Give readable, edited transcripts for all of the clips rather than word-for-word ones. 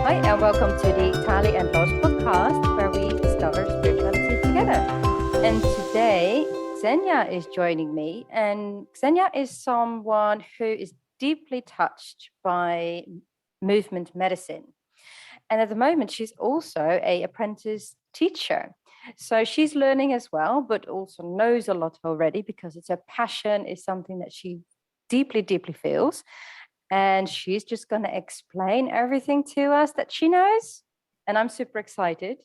Hi, and welcome to the Tali and Lost podcast, where we discover spirituality together. And today, Ksenia is joining me, and Ksenia is someone who is deeply touched by movement medicine. And at the moment, she's also an apprentice teacher. So she's learning as well, but also knows a lot already because it's her passion, is something that she deeply, deeply feels. And she's just going to explain everything to us that she knows. And I'm super excited.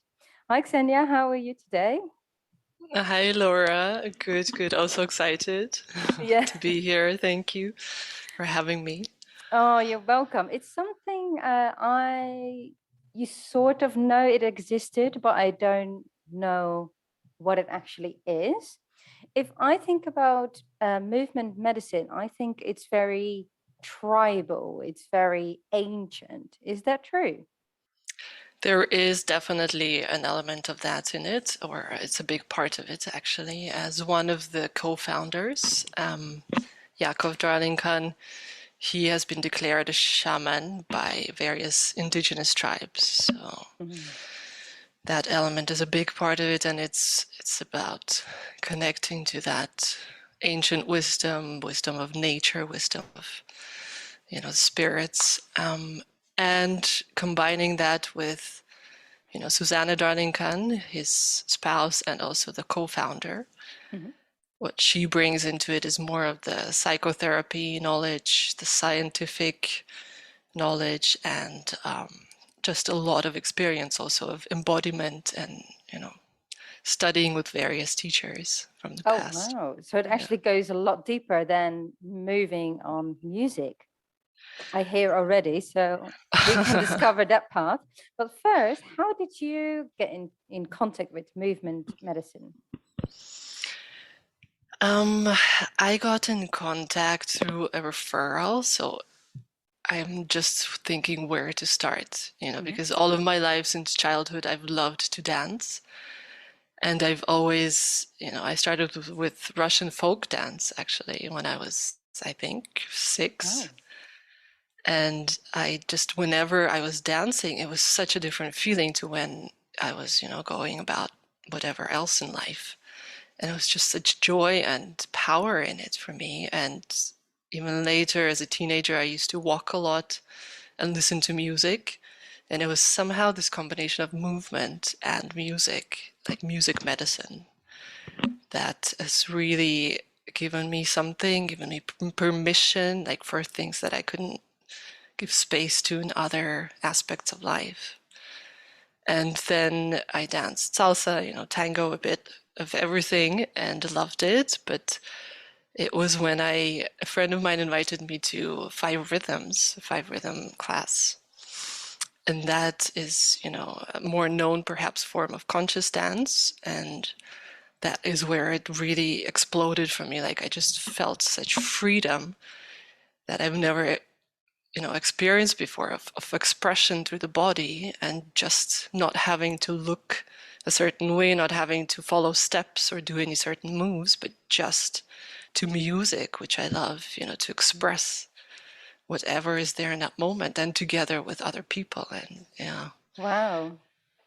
Hi, Ksenia. How are you today? Hi, Laura. Good, good. Also excited Yeah. to be here. Thank you for having me. Oh, you're welcome. It's something you sort of know it existed, but I don't know what it actually is. If I think about movement medicine, I think it's very tribal, it's very ancient. Is that true? There is definitely an element of that in it, or it's a big part of it, actually. As one of the co-founders, Yakov Dralinkan, he has been declared a shaman by various indigenous tribes. So Mhm. that element is a big part of it, and it's about connecting to that ancient wisdom, wisdom of nature, wisdom of spirits, and combining that with Susanna Darling-Khan, his spouse and also the co-founder. Mhm. What she brings into it is more of the psychotherapy knowledge, the scientific knowledge, and just a lot of experience also of embodiment and studying with various teachers from the Oh, past. wow. So it Yeah. actually goes a lot deeper than moving on music. I hear already, so we can discover that path. But first, how did you get in contact with movement medicine? Um, I got in contact through a referral, so I'm just thinking where to start, Mhm. because all of my life since childhood, I've loved to dance. And I've always, I started with Russian folk dance actually when I was, I think, 6. Oh. And I just, whenever I was dancing, it was such a different feeling to when I was, going about whatever else in life. And it was just such joy and power in it for me. And even later as a teenager, I used to walk a lot and listen to music. And it was somehow this combination of movement and music, like music medicine, that has really given me something, given me permission, like for things that I couldn't give space to in other aspects of life. And then I danced salsa, tango, a bit of everything, and loved it. But it was when a friend of mine invited me to Five Rhythms, a five rhythm class. And that is, a more known perhaps form of conscious dance. And that is where it really exploded for me. Like I just felt such freedom that I've never, experienced before of expression through the body and just not having to look a certain way, not having to follow steps or do any certain moves, but just to music, which I love, to express whatever is there in that moment and together with other people. And yeah. Wow.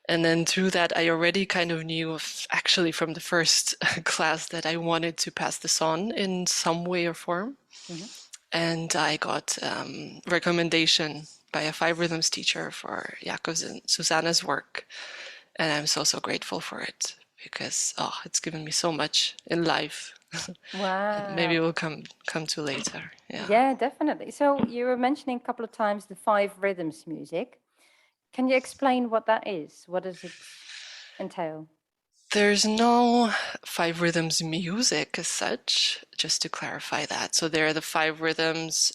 And then through that, I already kind of knew of actually from the first class that I wanted to pass this on in some way or form. Mhm. And I got recommendation by a five rhythms teacher for Jakov's and Susanna's work. And I'm so, so grateful for it because, it's given me so much in life. And maybe Wow. we'll come to later. Yeah. Yeah, definitely. So you were mentioning a couple of times the five rhythms music. Can you explain what that is? What does it entail? There's no five rhythms music as such, just to clarify that. So there are the five rhythms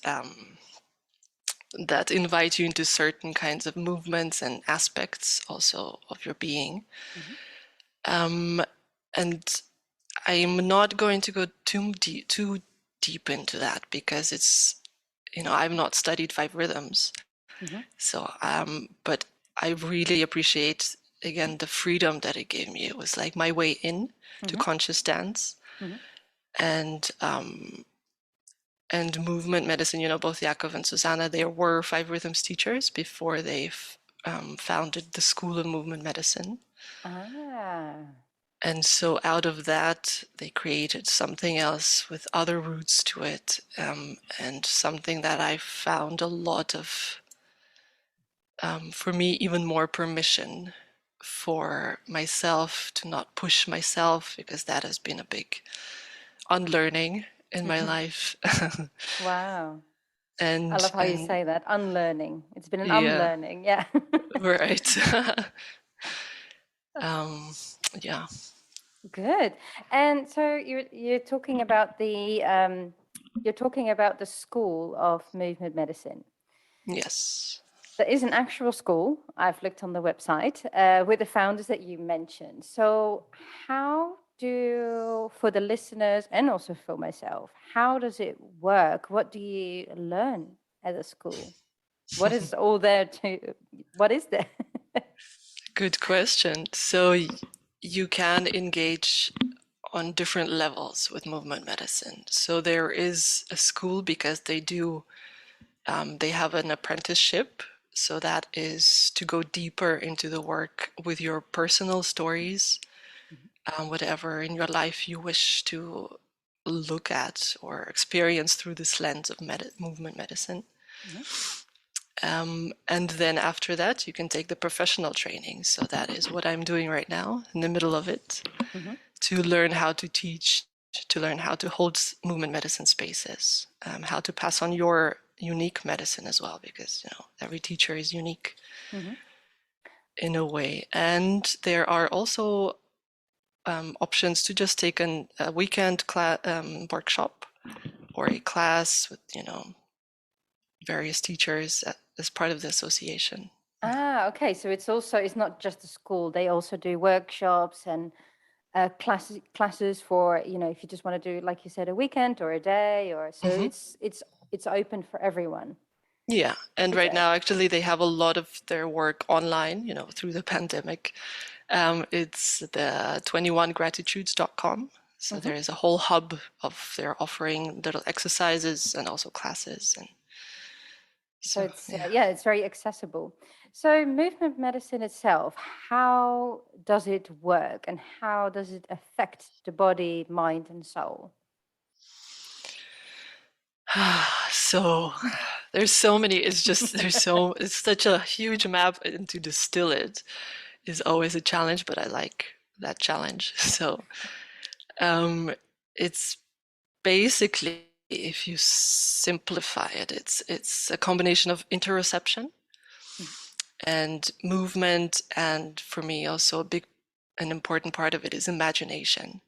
that invite you into certain kinds of movements and aspects also of your being. Mhm. Um, and I'm not going to go too deep into that because it's, I've not studied five rhythms. Mhm. So, but I really appreciate again the freedom that it gave me. It was like my way in to Mhm. conscious dance Mhm. and movement medicine. Both Yakov and Susanna, they were five rhythms teachers before they founded the School of Movement Medicine. Ah. And so out of that, they created something else with other roots to it, and something that I found a lot of, for me, even more permission for myself to not push myself, because that has been a big unlearning in my life. Wow. I and love how you and say that. Unlearning. It's been an yeah, unlearning. Yeah. right. um, yeah. Good. And so you're talking about the school of movement medicine. Yes. There is an actual school. I've looked on the website with the founders that you mentioned. So how for the listeners and also for myself, how does it work? What do you learn at the school? What is all there to? What is there? Good question. So you can engage on different levels with movement medicine. So there is a school because they have an apprenticeship. So that is to go deeper into the work with your personal stories, whatever in your life you wish to look at or experience through this lens of movement medicine. Mhm, And then after that, you can take the professional training. So that is what I'm doing right now, in the middle of it, mhm, to learn how to teach, to learn how to hold movement medicine spaces, how to pass on your unique medicine as well, because every teacher is unique mhm. in a way. And there are also options to just take a weekend workshop or a class with various teachers as part of the association. Ah, okay. So it's not just a school. They also do workshops and classes for, if you just want to do, like you said, a weekend or a day, or so Mm-hmm. it's open for everyone. Yeah, and It's right a now, actually, they have a lot of their work online, through the pandemic. It's the 21gratitudes.com. So Mhm. there is a whole hub of their offering little exercises and also classes. And So so, it's yeah. yeah, it's very accessible. So movement medicine itself, how does it work and how does it affect the body, mind, and soul? So there's so many, it's such a huge map, and to distill it is always a challenge, but I like that challenge. So um, it's basically, if you simplify it, it's a combination of interoception and movement, and for me also an important part of it is imagination.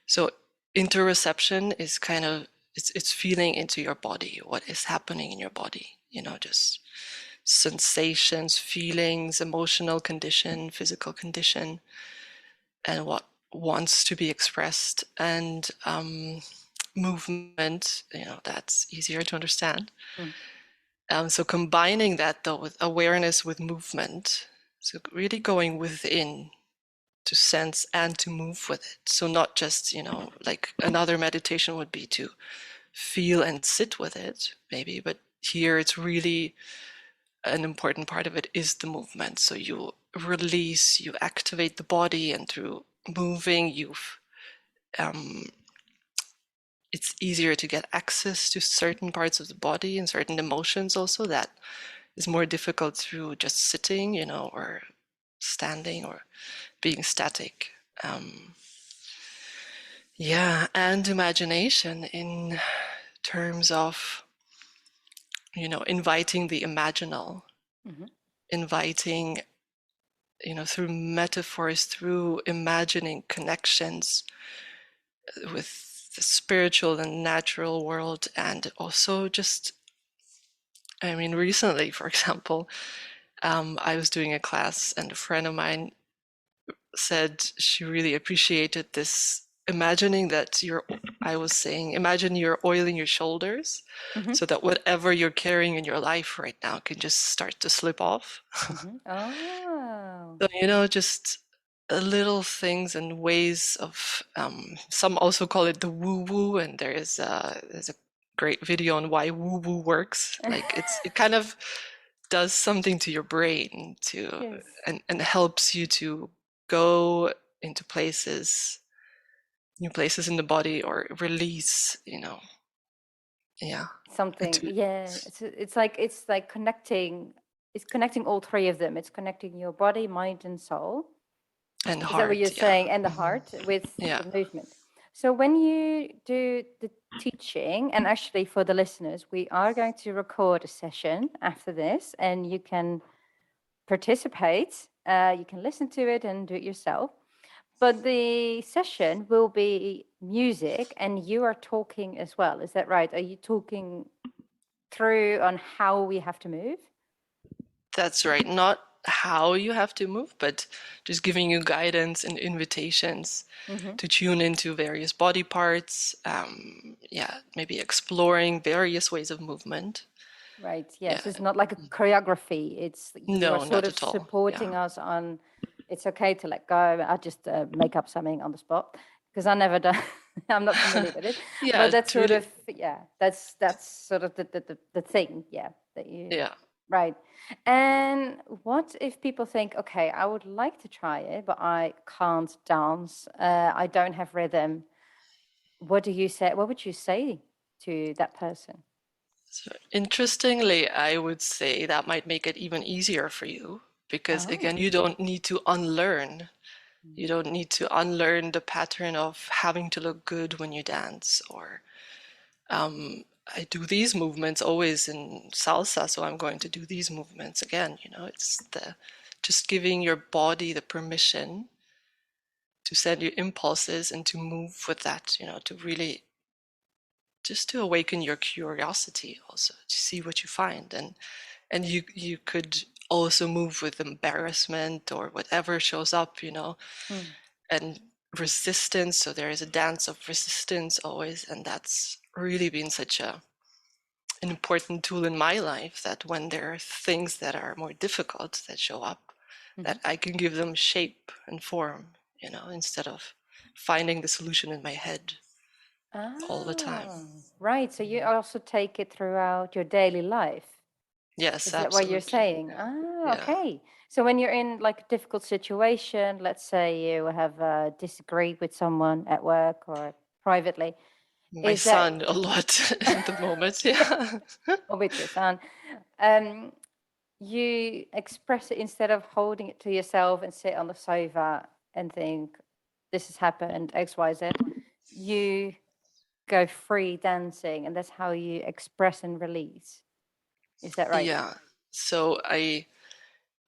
So interoception is kind of it's feeling into your body, what is happening in your body, just sensations, feelings, emotional condition, physical condition, and what wants to be expressed. And movement, that's easier to understand. Mm. So combining that though with awareness with movement, so really going within to sense and to move with it. So not just, like another meditation would be to feel and sit with it, maybe, but here it's really an important part of it is the movement. So you release, you activate the body, and through moving, um, it's easier to get access to certain parts of the body and certain emotions also that is more difficult through just sitting, or standing or being static. Um, yeah, and imagination in terms of, inviting the imaginal, Mhm. inviting, through metaphors, through imagining connections with the spiritual and natural world, and also just, I mean, recently, for example, I was doing a class, and a friend of mine said she really appreciated this imagining that I was saying, imagine you're oiling your shoulders Mhm. so that whatever you're carrying in your life right now can just start to slip off. Mhm. Oh. So, just little things and ways of, some also call it the woo woo, and there's a great video on why woo woo works. Like it kind of does something to your brain Yes. and helps you to go into places, new places in the body, or release, yeah. Something, yeah. It's like connecting. It's connecting all three of them. It's connecting your body, mind, and soul. And Is that what you're heart, yeah. saying? And the heart with Yeah. the movement. So when you do the teaching, and actually for the listeners, we are going to record a session after this, and you can participate. You can listen to it and do it yourself. But the session will be music, and you are talking as well. Is that right? Are you talking through on how we have to move? That's right. Not how you have to move, but just giving you guidance and invitations to tune into various body parts. Yeah, maybe exploring various ways of movement. Right. Yeah. Yes. It's not like a choreography. It's you are No, sort not of at all. supporting Yeah. us on. It's okay to let go. I just make up something on the spot because I never done. I'm not familiar with it, Yeah, but that's it's sort really, of, yeah. That's sort of the thing. Yeah, that you, yeah. right. And what if people think, okay, I would like to try it, but I can't dance. I don't have rhythm. What do you say? What would you say to that person? So interestingly, I would say that might make it even easier for you because, Oh. again, you don't need to unlearn. You don't need to unlearn the pattern of having to look good when you dance, or I do these movements always in salsa, so I'm going to do these movements again. It's the just giving your body the permission to send you impulses and to move with that, to really just to awaken your curiosity also to see what you find. And you could also move with embarrassment or whatever shows up, Mm. and resistance. So there is a dance of resistance always, and that's really been such an important tool in my life, that when there are things that are more difficult that show up, Mhm. that I can give them shape and form, instead of finding the solution in my head all the time. Ah, right. So you also take it throughout your daily life. Yes, Is that what you're absolutely. saying? Ah, Yeah. okay. So when you're in like a difficult situation, let's say you have disagreed with someone at work or privately, My is that son a lot at the moment. Yeah. or with your son, um, you express it instead of holding it to yourself and sit on the sofa and think, this has happened, X, Y, Z. You go free dancing, and that's how you express and release. Is that right? Yeah. So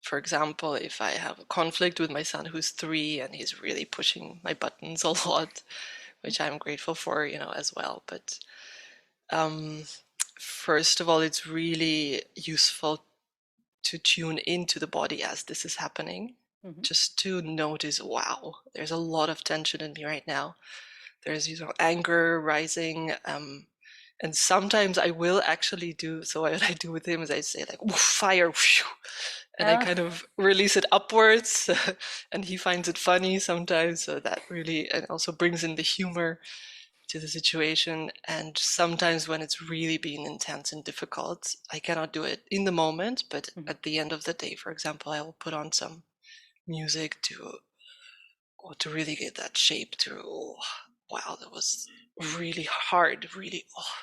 for example, if I have a conflict with my son who's 3 and he's really pushing my buttons a lot, which I'm grateful for, as well. But um, first of all, it's really useful to tune into the body as this is happening, Mm-hmm. just to notice, wow, there's a lot of tension in me right now. There's anger rising, and sometimes I will actually do, so what I do with him is I say like, "Oof, fire," whew, and I Ah, kind of release it upwards, and he finds it funny sometimes, so that really, and also brings in the humor to the situation. And sometimes when it's really been intense and difficult, I cannot do it in the moment, but mhm. at the end of the day, for example, I will put on some music to really get that shape to, oh, wow, that was really hard, really, oh,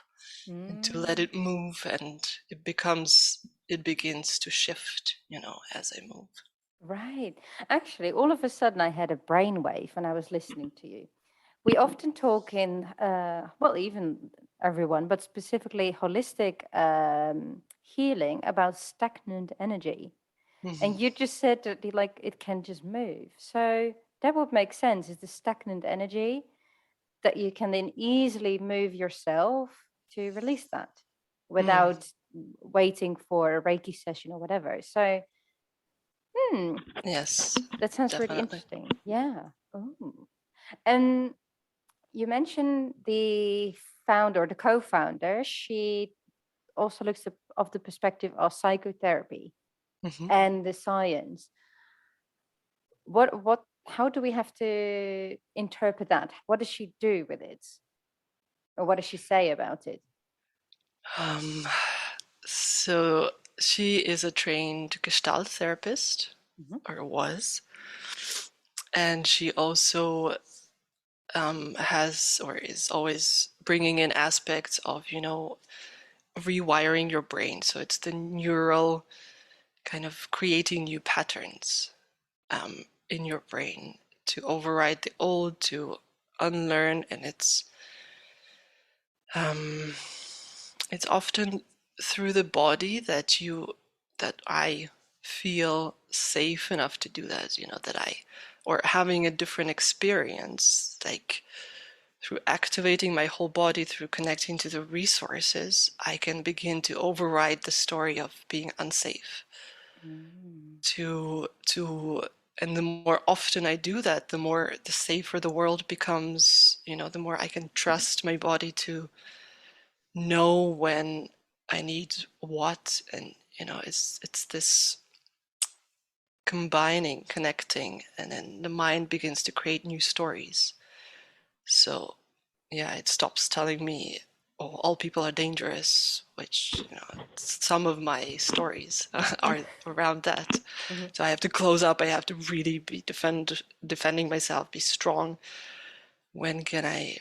and to let Mm, it move, and it begins to shift, as I move. right. Actually, all of a sudden, I had a brainwave when I was listening to you. We often talk in, well, even everyone, but specifically holistic healing about stagnant energy. Mm-hmm. And you just said that like it can just move. So that would make sense. Is the stagnant energy that you can then easily move yourself to release that Mm, without waiting for a Reiki session or whatever. So, hmm, yes, that sounds really definitely. interesting. Yeah. Oh. And you mentioned the founder, the co-founder. She also looks of the perspective of psychotherapy Mm-hmm. and the science. What? How do we have to interpret that? What does she do with it, or what does she say about it? Um, so she is a trained Gestalt therapist, Mhm. or was, and she also has or is always bringing in aspects of, rewiring your brain. So it's the neural kind of creating new patterns in your brain to override the old, to unlearn, and um, it's often through the body that I feel safe enough to do that. That I or having a different experience, like through activating my whole body, through connecting to the resources, I can begin to override the story of being unsafe. Mm. To and the more often I do that, the safer the world becomes. The more I can trust my body to know when I need what, and it's this combining, connecting, and then the mind begins to create new stories. So yeah, it stops telling me, oh, all people are dangerous, which some of my stories are around that. Mhm. So I have to close up. I have to really be defending myself, be strong. When can I,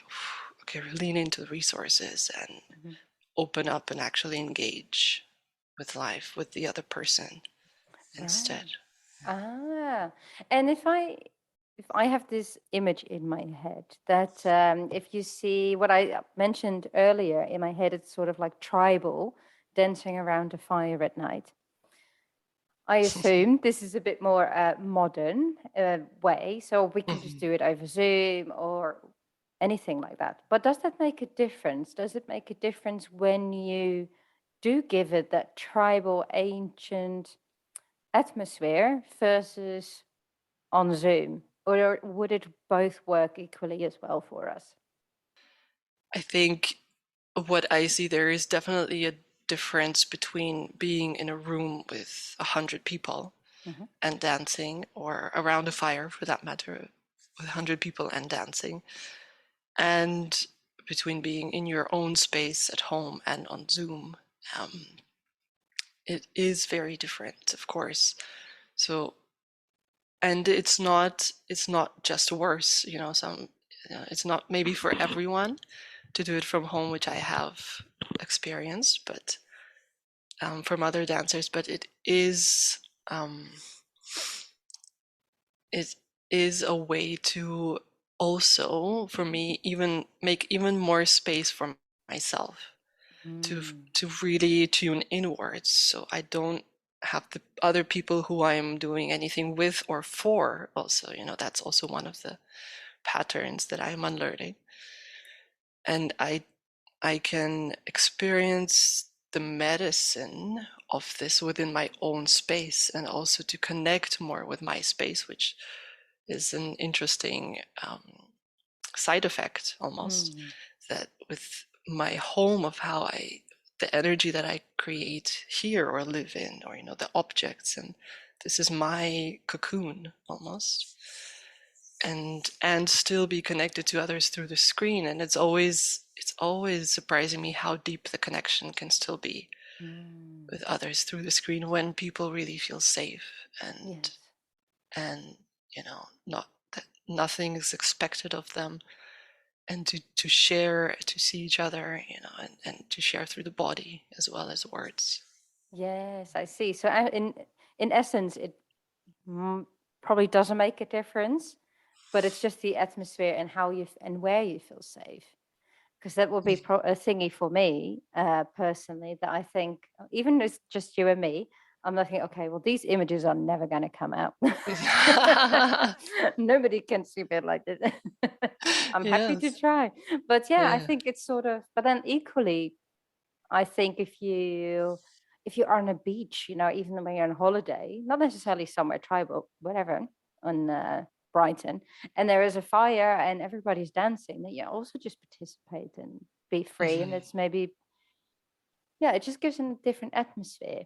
okay, lean into the resources and Mhm. open up and actually engage with life, with the other person instead? Right. Ah, and if I have this image in my head that if you see what I mentioned earlier in my head, it's sort of like tribal dancing around a fire at night. I assume this is a bit more modern way, so we can just Mhm. do it over Zoom or anything like that. But does that make a difference? Does it make a difference when you do give it that tribal, ancient atmosphere versus on Zoom? Or would it both work equally as well for us? I think what I see there is definitely a difference between being in a room with 100 people Mhm. and dancing, or around a fire for that matter, with 100 people and dancing, and between being in your own space at home and on Zoom. Um, it is very different, of course. So, and it's not just worse. It's not maybe for everyone to do it from home, which I have experienced, but from other dancers. But um, it is a way to also, for me, even make even more space for myself to Mm. to really tune inwards, so I don't have the other people who I'm doing anything with or for. Also, that's also one of the patterns that I'm unlearning, and I can experience the medicine of this within my own space, and also to connect more with my space, which is an interesting side effect almost, Mm. that with my home, of how the energy that I create here or live in, or the objects, and this is my cocoon almost, and still be connected to others through the screen. And it's always surprising me how deep the connection can still be Mm. with others through the screen, when people really feel safe, Yes. and not that nothing is expected of them, and to share, to see each other, and to share through the body as well as words. Yes, I see. So in essence, it mm, probably doesn't make a difference, but it's just the atmosphere and how and where you feel safe. Because that would be a thingy for me personally. That I think, even though it's just you and me, I'm looking. Okay, well, these images are never going to come out. Nobody can see it like this. I'm happy to Yes. try, but yeah, I Yeah. think it's sort of. But then equally, I think if you are on a beach, even when you're on holiday, not necessarily somewhere tribal, whatever, on Brighton, and there is a fire and everybody's dancing, then you also just participate and be free. And Mhm. it's maybe, yeah, it just gives them a different atmosphere,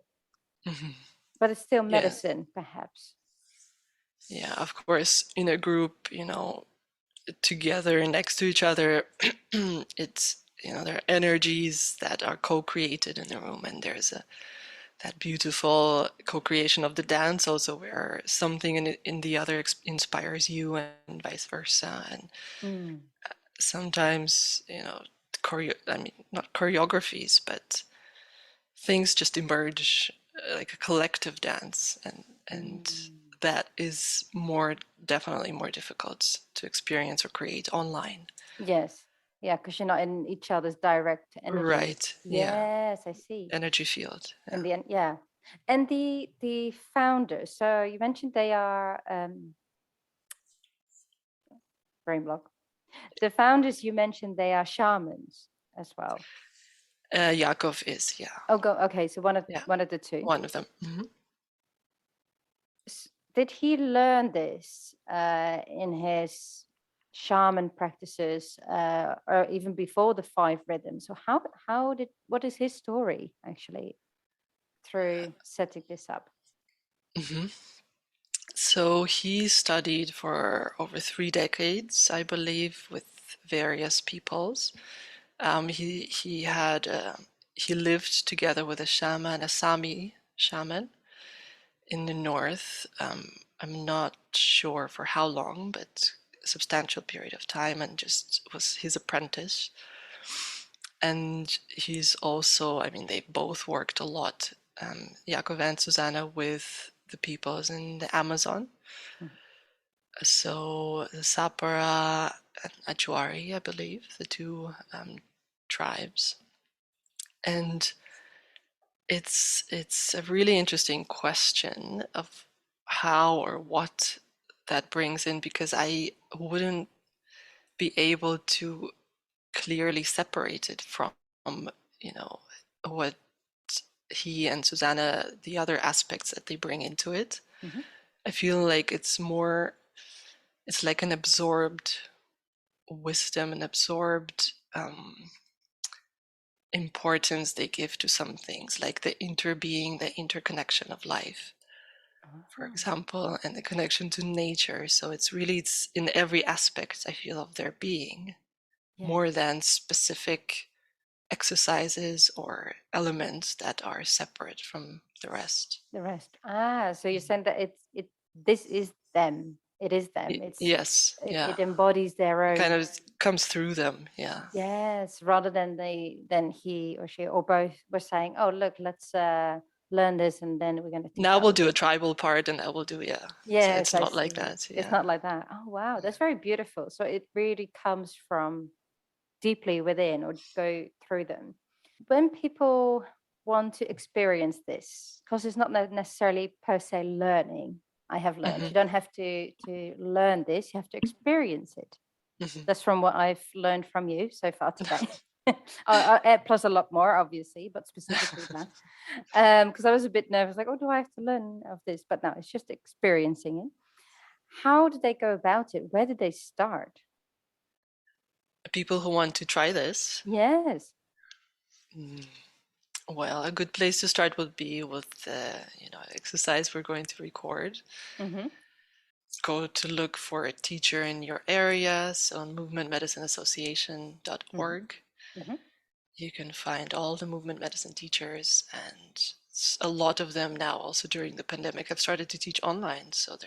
Mhm. but it's still Yeah. medicine, perhaps. Yeah, of course, in a group, together next to each other, it's, there are energies that are co-created in the room, and there's that beautiful co-creation of the dance also, where something in the other inspires you and vice versa. And Mm. sometimes, I mean, not choreographies, but things just emerge like a collective dance, and Mm. that is definitely more difficult to experience or create online. Yes. Yeah, because you're not in each other's direct energies. Right. Yeah. Yes, I see. Energy field. In Yeah. the end, yeah. And the founders, so you mentioned they are brain block. The founders you mentioned they are shamans as well. Yakov is, yeah. Oh, go okay. So Yeah. one of the two. One of them. Hmm. Did he learn this in his shaman practices, or even before the five rhythms? So what is his story actually through setting this up? Hmm. So he studied for over 3 decades, I believe, with various peoples. He lived together with a shaman, a Sami shaman, in the north. I'm not sure for how long, but a substantial period of time, and just was his apprentice. And he's also, I mean, they both worked a lot, Yaakov and Susanna, with the peoples in the Amazon. Mhm. So the Sapara and Achuari, I believe, the two tribes. And it's a really interesting question of how or what that brings in, because I wouldn't be able to clearly separate it from, you know, what he and Susanna, the other aspects that they bring into it. Mhm. I feel like it's like an absorbed wisdom, an absorbed importance they give to some things, like the interbeing, the interconnection of life, for Ah, example, and the connection to nature. So it's in every aspect, I feel, of their being, more yes, than specific exercises or elements that are separate from the rest. the rest. Ah, so you're saying that this is them. It is them. Yes, yeah. It embodies their It kind own. of comes through them, yeah. Yes, rather than than he or she or both were saying, "Oh, look, let's learn this, and then we're going to teach Now we'll others." do a tribal part and I will do, yeah. So Yes, it's I not like see. that, It's yeah. not like that. Oh, wow, that's very beautiful. So it really comes from deeply within or go through them. When people want to experience this, because it's not necessarily per se learning, I have learned. Hmm. You don't have to learn this, you have to experience it. Hmm. That's from what I've learned from you so far today. Plus a lot more, obviously, but specifically that. Because I was a bit nervous, like, oh, do I have to learn of this? But no, it's just experiencing it. How did they go about it? Where did they start? People who want to try this, Yes. well, a good place to start would be with the, exercise we're going to record. Mm-hmm. Go to look for a teacher in your area, so on movementmedicineassociation.org. Mm-hmm. You can find all the movement medicine teachers, and a lot of them now, also during the pandemic, have started to teach online. So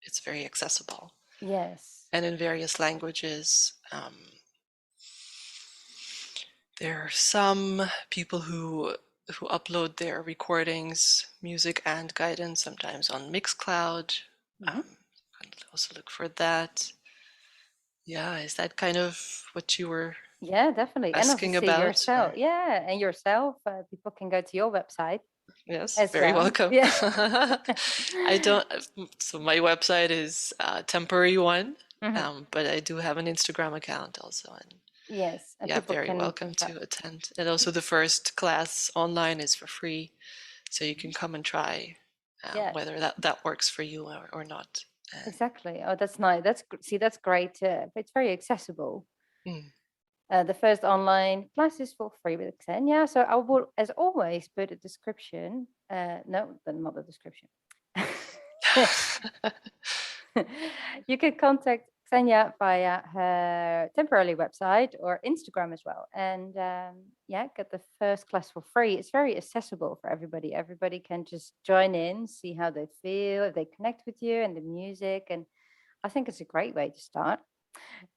it's very accessible Yes. and in various languages. There are some people who upload their recordings, music and guidance, sometimes on Mixcloud. Mm-hmm. You can also look for that. Yeah, is that kind of what you were Yeah, definitely. And asking obviously about? yourself. Or Yeah, and yourself. People can go to your website yes, as very well. welcome. Yeah. I don't. So my website is a temporary one, Mhm. but I do have an Instagram account also, and Yes, and yeah, people very can welcome to attend. And also, the first class online is for free, so you can come and try yeah, whether that works for you or not. exactly. Oh, that's nice. See, that's great. It's very accessible. Mm. The first online class is for free with Ksenia. So I will, as always, put a description. No, not the description. You can contact Ksenia via her temporary website or Instagram as well. And yeah, get the first class for free. It's very accessible for everybody. Everybody can just join in, see how they feel, if they connect with you and the music. And I think it's a great way to start.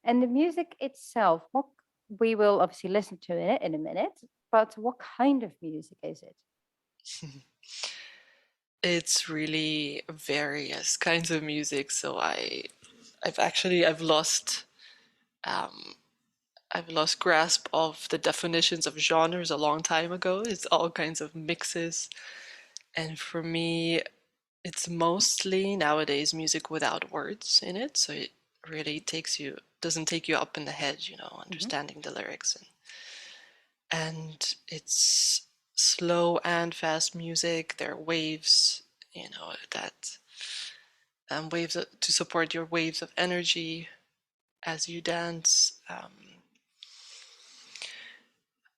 And the music itself, what we will obviously listen to it in a minute, but what kind of music is it? It's really various kinds of music. So I've lost um, I've lost grasp of the definitions of genres a long time ago. It's all kinds of mixes, and for me, it's mostly nowadays music without words in it. So it really doesn't take you up in the head, Mm-hmm. understanding the lyrics, and it's slow and fast music. There are waves, that waves to support your waves of energy as you dance.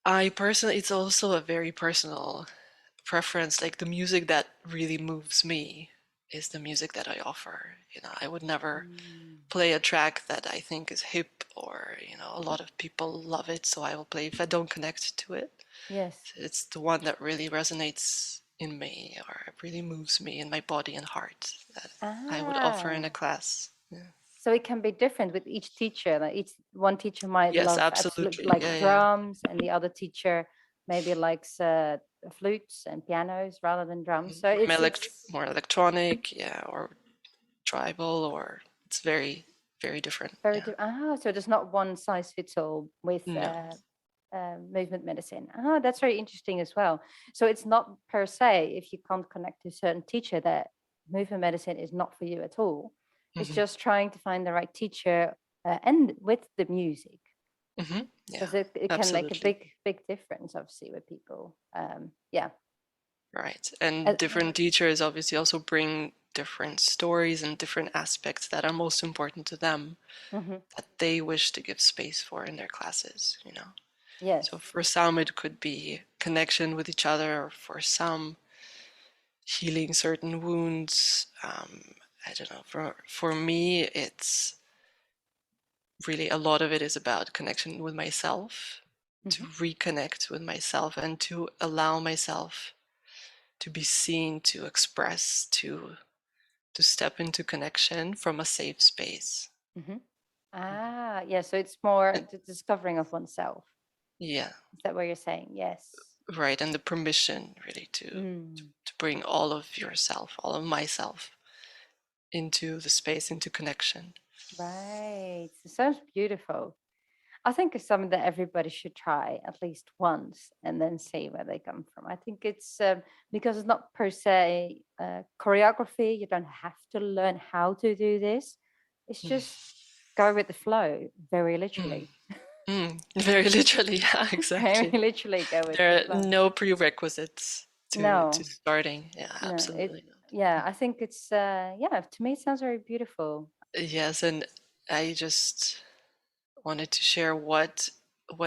I personally, it's also a very personal preference. Like the music that really moves me is the music that I offer. I would never Mm. play a track that I think is hip or, a lot of people love it, so I will play if I don't connect to it. Yes. It's the one that really resonates in me or really moves me in my body and heart that I would offer in a Ah. class. Yeah. So it can be different with each teacher. Like each one teacher might Yes, love absolute absolutely. like Yeah, yeah. drums, and the other teacher maybe likes flutes and pianos rather than drums. So it's More electronic, yeah, or tribal, or it's very, very different. very Yeah. different. Ah, so there's not one size fits all with No. movement medicine. Ah, that's very interesting as well. So it's not per se if you can't connect to a certain teacher that movement medicine is not for you at all. It's Hmm. just trying to find the right teacher and with the music. Hmm. Yeah, Because it can make a absolutely. big difference obviously with people. Yeah. Right. And Uh, different teachers obviously also bring different stories and different aspects that are most important to them mhm. that they wish to give space for in their classes. So Yes. for some, it could be connection with each other, or for some, healing certain wounds. I don't know. For me, it's really a lot of it is about connection with myself, to Mhm. reconnect with myself, and to allow myself to be seen, to express, to step into connection from a safe space. Mhm. Ah, yeah. So it's more And the discovering of oneself. yeah, Is that what you're saying? Yes. right. And the permission really Mm. to bring all of yourself, all of myself into the space, into connection. Right. It sounds beautiful. I think it's something that everybody should try at least once and then see where they come from. I think it's because it's not per se choreography. You don't have to learn how to do this. It's just go with the flow, very Mm. literally. Very literally, yeah, Very exactly. literally go with the There are flow. no prerequisites to No, starting. Yeah, no, absolutely not. yeah, I think it's, yeah, to me, it sounds very beautiful. Yes, and I just wanted to share what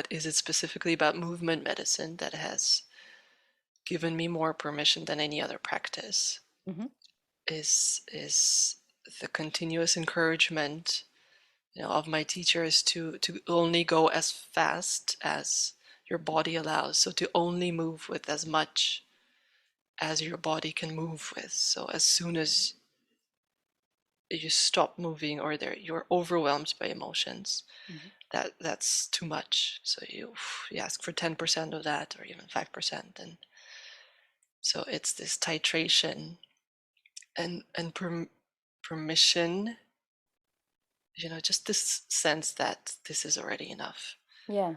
is it specifically about movement medicine that has given me more permission than any other practice Hmm. is the continuous encouragement, of my teachers to only go as fast as your body allows. So to only move with as much as your body can move with. So as soon as you stop moving or you're overwhelmed by emotions, Hmm. that's too much. So you ask for 10% of that or even 5%. And so it's this titration and permission, just this sense that this is already enough. Yeah.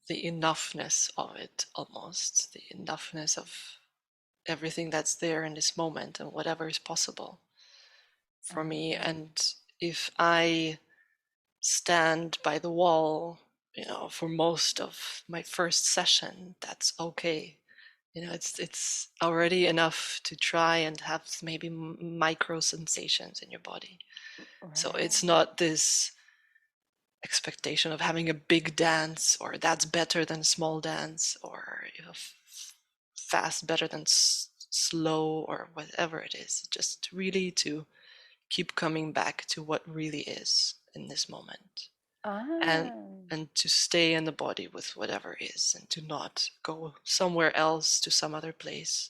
The enoughness of it, almost the enoughness of everything that's there in this moment and whatever is possible for me. Ah, And if I stand by the wall, for most of my first session, that's okay. It's already enough to try and have maybe micro sensations in your body. So it's right. not this expectation of having a big dance, or that's better than small dance, or fast better than slow, or whatever it is. Just really to keep coming back to what really is in this moment, and Ah, to stay in the body with whatever is, and to not go somewhere else to some other place.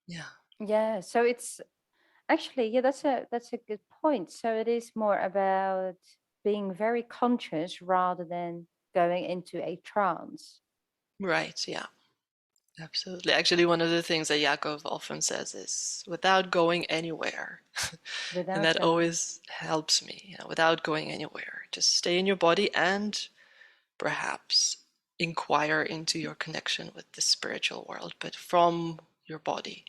Yeah. yeah. So it's actually, yeah, that's a good point. So it is more about being very conscious rather than going into a trance. Right. Yeah. Absolutely. Actually, one of the things that Yakov often says is without going anywhere. And Without that going. always helps me, without going anywhere. Just stay in your body and perhaps inquire into your connection with the spiritual world, but from your body.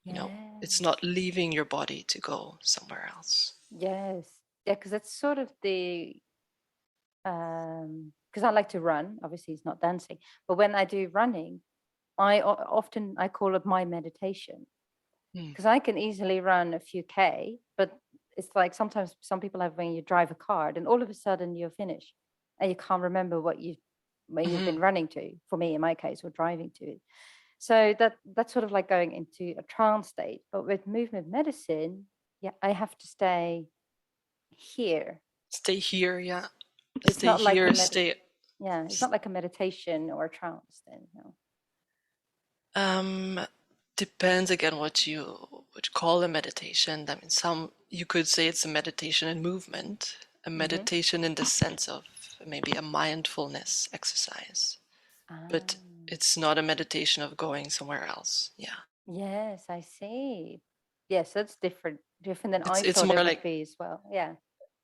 It's Yes. not leaving your body to go somewhere else. Yes. Yeah, because that's sort of the because I like to run. Obviously, it's not dancing, but when I do running, often I call it my meditation Hmm. because I can easily run a few K, but it's like sometimes some people have when you drive a car, and all of a sudden you're finished and you can't remember where you've Mm-hmm. been running to. For me, in my case, or driving to. So that's sort of like going into a trance state. But with movement medicine, yeah, I have to stay here. Stay here, yeah. It's Stay not like a here, stay. yeah, it's not like a meditation or a trance then, no. Um, Depends again what you would call a meditation. I mean, some you could say it's a meditation in movement, a Mm-hmm. meditation in the sense of maybe a mindfulness exercise, but Ah, it's not a meditation of going somewhere else. Yeah, yes, I see. Yes, that's different than I it's thought it more would like be as well. Yeah.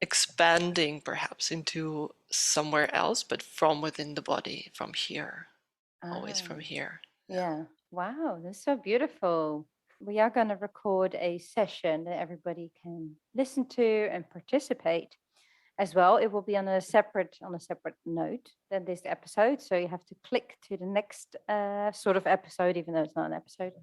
expanding perhaps into somewhere else, but from within the body, from here, always Ah, from here. Yeah. yeah. Wow, that's so beautiful. We are going to record a session that everybody can listen to and participate as well. It will be on a separate note than this episode, so you have to click to the next sort of episode, even though it's not an episode.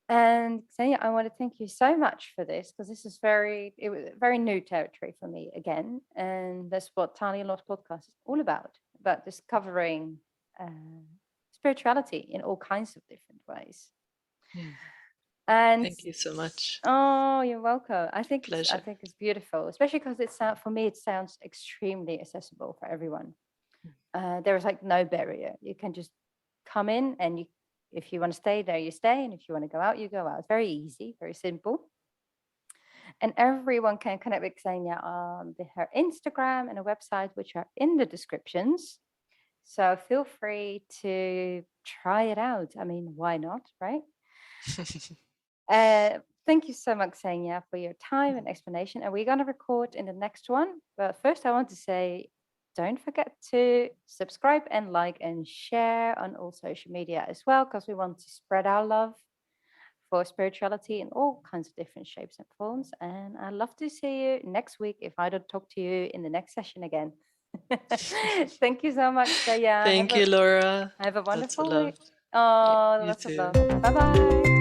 And Ksenia, I want to thank you so much for this because this is it was very new territory for me again, and that's what Tiny and Lost podcast is all about discovering spirituality in all kinds of different ways. Hmm. And Thank you so much. oh, you're welcome. I Pleasure. think it's beautiful, especially because for me it sounds extremely accessible for everyone. There is like no barrier. You can just come in and if you want to stay there, you stay. And if you want to go out, you go out. It's very easy, very simple. And everyone can connect with Ksenia on her Instagram and a website, which are in the descriptions. So feel free to try it out. I mean, why not, right? Thank you so much, Ksenia, for your time and explanation. And we're going to record in the next one. But first, I want to say, don't forget to subscribe and like and share on all social media as well, because we want to spread our love for spirituality in all kinds of different shapes and forms. And I'd love to see you next week if I don't talk to you in the next session again. Thank you so much, Ksenia. Thank you, Laura. Have a Lots of wonderful love. week. Oh, You lots of too. love. Bye bye.